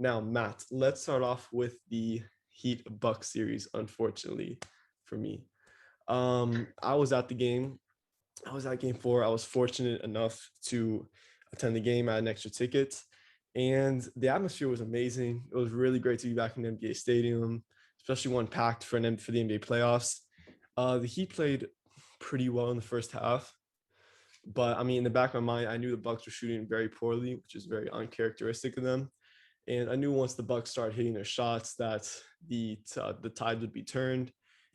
Now, Matt, let's start off with the Heat Bucks series, unfortunately for me. I was at the game. I was at game four. I was fortunate enough to attend the game. I had an extra ticket, and the atmosphere was amazing. It was really great to be back in the NBA Stadium, especially one packed for the NBA playoffs. The Heat played pretty well in the first half, but I mean, in the back of my mind, I knew the Bucks were shooting very poorly, which is very uncharacteristic of them. And I knew once the Bucks started hitting their shots that the tide would be turned,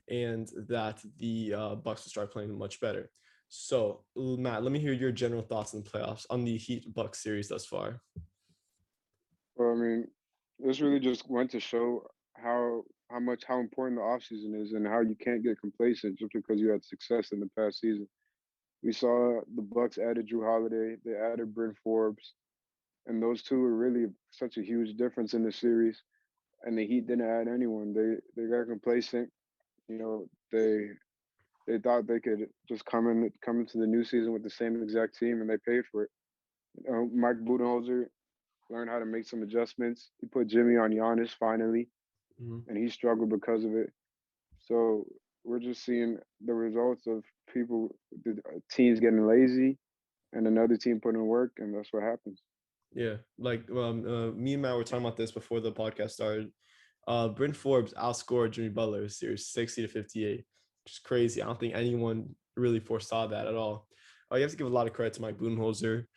and that the Bucks would start playing much better. So, Matt, let me hear your general thoughts on the playoffs on the Heat Bucks series thus far. Well, I mean, this really just went to show how important the offseason is and how you can't get complacent just because you had success in the past season. We saw the Bucks added Drew Holiday, they added Bryn Forbes, and those two were really such a huge difference in the series. And the Heat didn't add anyone. They got complacent. You know, they thought they could just come into the new season with the same exact team, and they paid for it. Mike Budenholzer learned how to make some adjustments. He put Jimmy on Giannis finally, Mhm. and he struggled because of it. So we're just seeing the results of the teams getting lazy, and another team putting in work, and that's what happens. Yeah, like me and Matt were talking about this before the podcast started. Bryn Forbes outscored Jimmy Butler series 60-58, which is crazy. I don't think anyone really foresaw that at all. You have to give a lot of credit to Mike Budenholzer.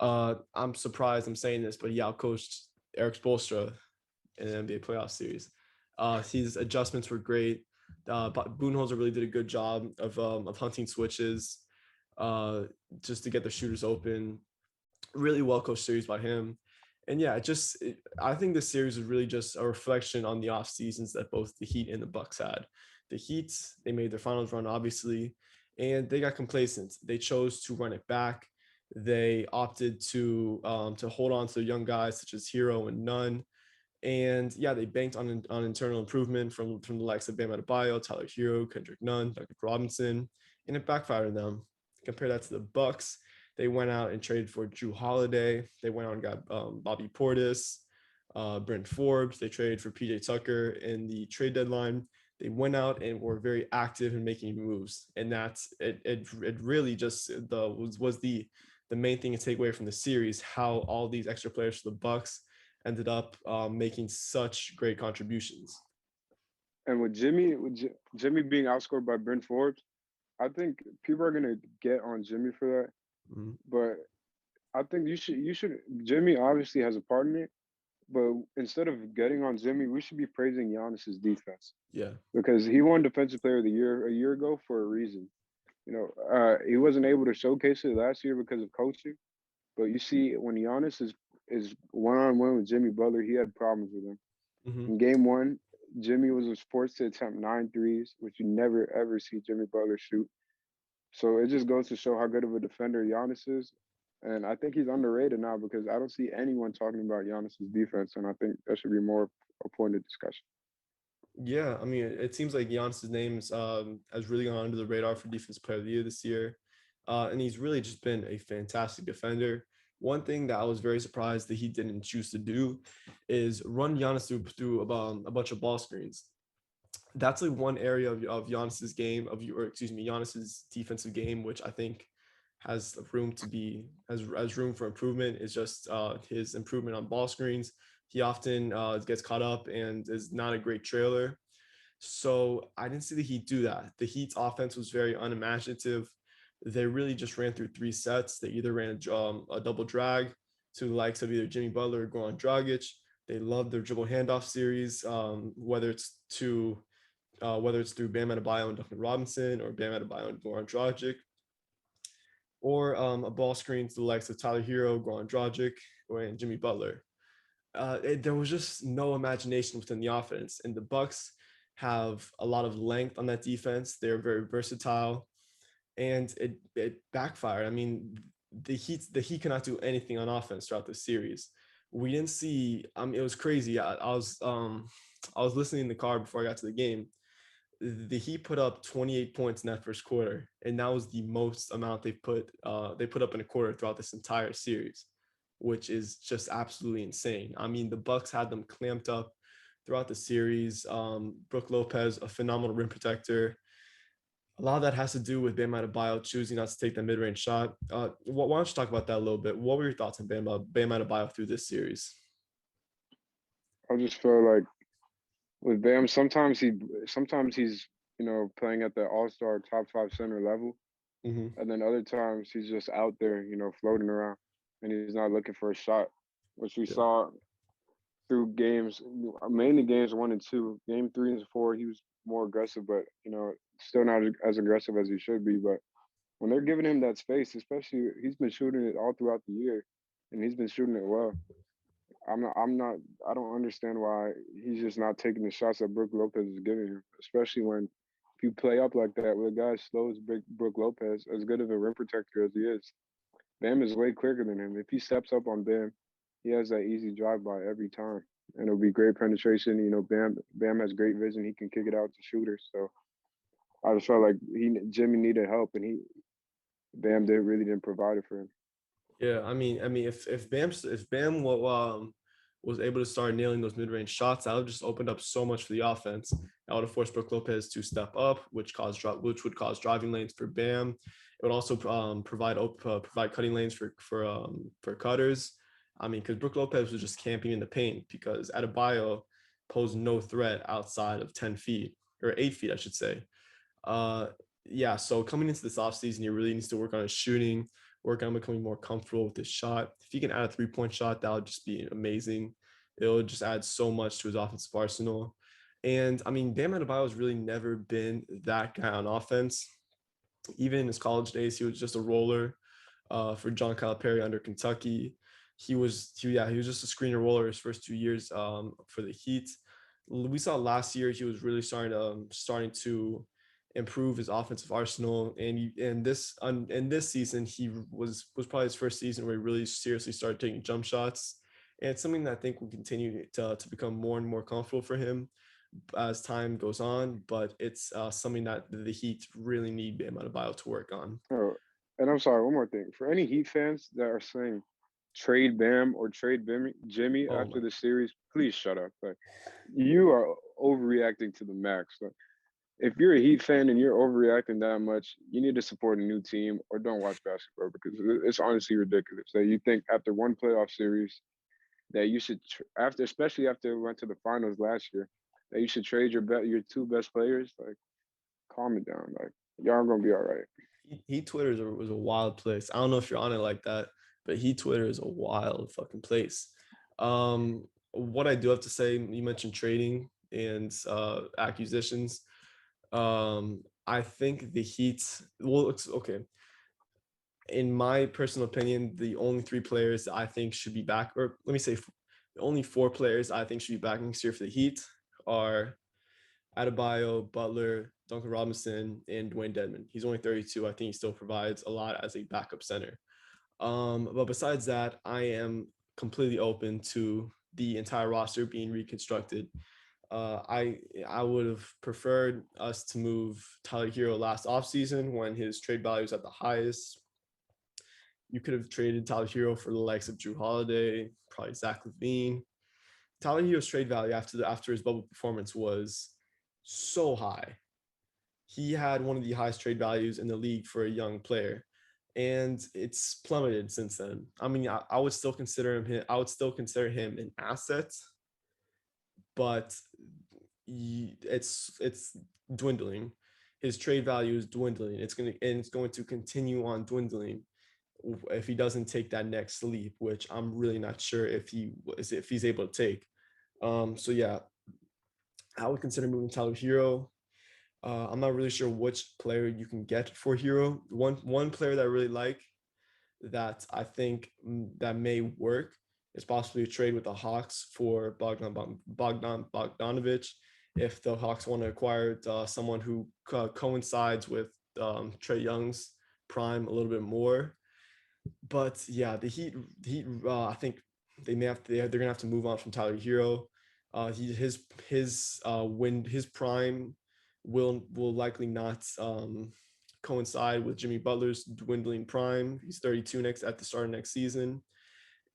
I'm surprised I'm saying this, but he outcoached Eric Spoelstra in an NBA playoff series. His adjustments were great. But Budenholzer really did a good job of hunting switches, uh, just to get the shooters open. Really well coached series by him. And yeah, I think this series is really just a reflection on the off seasons that both the Heat and the Bucks had. The Heat, they made their finals run, obviously, and they got complacent. They chose to run it back. They opted to hold on to young guys such as Hero and Nunn. And yeah, they banked on internal improvement from the likes of Bam Adebayo, Tyler Hero, Kendrick Nunn, Duncan Robinson, and it backfired on them. Compare that to the Bucks. They went out and traded for Drew Holiday. They went out and got Bobby Portis, Brent Forbes. They traded for PJ Tucker in the trade deadline. They went out and were very active in making moves, and that's it. It really just was the main thing to take away from the series. How all these extra players for the Bucks ended up making such great contributions. And Jimmy being outscored by Bryn Forbes, I think people are gonna get on Jimmy for that. Mhm. But I think you should Jimmy obviously has a part in it, but instead of getting on Jimmy, we should be praising Giannis's defense Yeah. because he won Defensive Player of the Year a year ago for a reason. He wasn't able to showcase it last year because of coaching, but you see when Giannis is one on one with Jimmy Butler, he had problems with him. Hmm. In game one, Jimmy was forced to attempt 9 threes, which you never ever see Jimmy Butler shoot. So it just goes to show how good of a defender Giannis is. And I think he's underrated now because I don't see anyone talking about Giannis's defense, and I think that should be more a point of discussion. Yeah, I mean, it seems like Giannis's name's has really gone under the radar for Defense Player of the Year this year, and he's really just been a fantastic defender. One thing that I was very surprised that he didn't choose to do is run Giannis through a bunch of ball screens. That's like one area of Giannis's game or excuse me, Giannis's defensive game, which I think has room for improvement. Is just his improvement on ball screens. He often gets caught up and is not a great trailer. So I didn't see the Heat do that. The Heat's offense was very unimaginative. They really just ran through three sets. They either ran a double drag to the likes of either Jimmy Butler or Goran Dragic. They love their dribble handoff series, whether it's through Bam Adebayo and Duncan Robinson or Bam Adebayo and Goran Dragic, or a ball screen to the likes of Tyler Hero, Goran Dragic, and Jimmy Butler. There was just no imagination within the offense, and the Bucks have a lot of length on that defense. They're very versatile, and it backfired. I mean, the Heat cannot do anything on offense throughout the series. We didn't see. I mean, it was crazy. I was listening in the car before I got to the game. The Heat put up 28 points in that first quarter, and that was the most amount they put up in a quarter throughout this entire series, which is just absolutely insane. I mean, the Bucks had them clamped up throughout the series. Brook Lopez, a phenomenal rim protector. A lot of that has to do with Bam Adebayo choosing not to take the mid-range shot. Why don't you talk about that a little bit? What were your thoughts on Bam Adebayo through this series? I just feel like with Bam, sometimes he's playing at the All Star top five center level, Mm-hmm. and then other times he's just out there, floating around, and he's not looking for a shot, which we Yeah. saw through games, mainly games 1 and 2. Game 3 and 4, he was more aggressive, but still not as aggressive as he should be. But when they're giving him that space, especially he's been shooting it all throughout the year, and he's been shooting it well. I'm not. I don't understand why he's just not taking the shots that Brook Lopez is giving him, especially when if you play up like that with a guy as slow as Brook Lopez, as good of a rim protector as he is. Bam is way quicker than him. If he steps up on Bam, he has that easy drive by every time, and it'll be great penetration. Bam has great vision. He can kick it out to shooters. So I just felt like Jimmy needed help, and Bam didn't provide it for him. Yeah, I mean, if Bam was able to start nailing those mid-range shots, that would just opened up so much for the offense. That would have forced Brook Lopez to step up, which would cause driving lanes for Bam. It would also provide cutting lanes for cutters. I mean, because Brook Lopez was just camping in the paint because Adebayo posed no threat outside of 10 feet or 8 feet, I should say. Uh, yeah, so coming into this offseason, he really needs to work on his shooting, work on becoming more comfortable with his shot. If he can add a 3-point shot, that would just be amazing. It'll just add so much to his offensive arsenal. And I mean, Bam Adebayo has really never been that guy on offense. Even in his college days, he was just a roller for John Calipari under Kentucky. He was just a screener roller his first 2 years for the Heat. We saw last year he was really starting to improve his offensive arsenal, and this season he was probably his first season where he really seriously started taking jump shots, and it's something that I think will continue to become more and more comfortable for him as time goes on. But it's something that the Heat really need Bam Adebayo to work on. Oh, and I'm sorry, one more thing. For any Heat fans that are saying trade Bam or trade Jimmy Oh after my, the series, please shut up. Like, you are overreacting to the max. Like, if you're a Heat fan and you're overreacting that much, you need to support a new team or don't watch basketball because it's honestly ridiculous that you think after one playoff series that you should especially after we went to the finals last year, that you should trade your two best players. Like, calm it down. Like, y'all gonna be all right. Heat Twitter was a wild place. I don't know if you're on it like that, but Heat Twitter is a wild fucking place. What I do have to say, you mentioned trading and acquisitions. I think the Heat. Well, it's okay. In my personal opinion, the only three players I think should be back, or let me say, the only four players I think should be back next year for the Heat are Adebayo, Butler, Duncan Robinson, and Dwayne Dedman. He's only 32. I think he still provides a lot as a backup center. But besides that, I am completely open to the entire roster being reconstructed. I would have preferred us to move Tyler Hero last offseason when his trade value was at the highest. You could have traded Tyler Hero for the likes of Drew Holiday, probably Zach LaVine. Tyler Hero's trade value after his bubble performance was so high. He had one of the highest trade values in the league for a young player, and it's plummeted since then. I mean, I would still consider him. I would still consider him an asset, but it's dwindling. His trade value is dwindling. It's going to continue on dwindling if he doesn't take that next leap, which I'm really not sure if he's able to take. So yeah, I would consider moving Tyler Hero. I'm not really sure which player you can get for Hero. One player that I really like that I think that may work is possibly a trade with the Hawks for Bogdanovich. If the Hawks want to acquire someone who coincides with Trae Young's prime a little bit more. But yeah, I think they're gonna have to move on from Tyler Hero. His prime will likely not coincide with Jimmy Butler's dwindling prime. He's 32 next at the start of next season,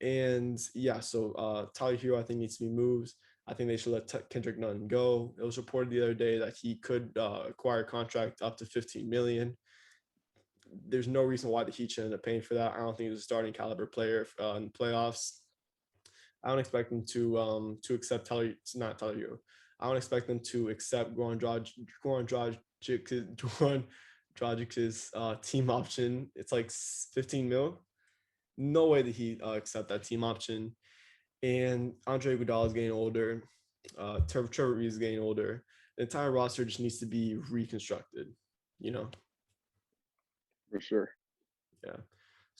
And yeah, so Tyler Hero, I think, needs to be moved. I think they should let Kendrick Nunn go. It was reported the other day that he could acquire a contract up to 15 million. There's no reason why the Heat should end up paying for that. I don't think he's a starting caliber player in the playoffs. I don't expect them to accept not Tyler Hero. I don't expect them to accept Goran Dragic's team option. It's like 15 mil. No way that he accept that team option. And Andre Iguodala is getting older. Trevor Reeves is getting older. The entire roster just needs to be reconstructed. You know. For sure. Yeah.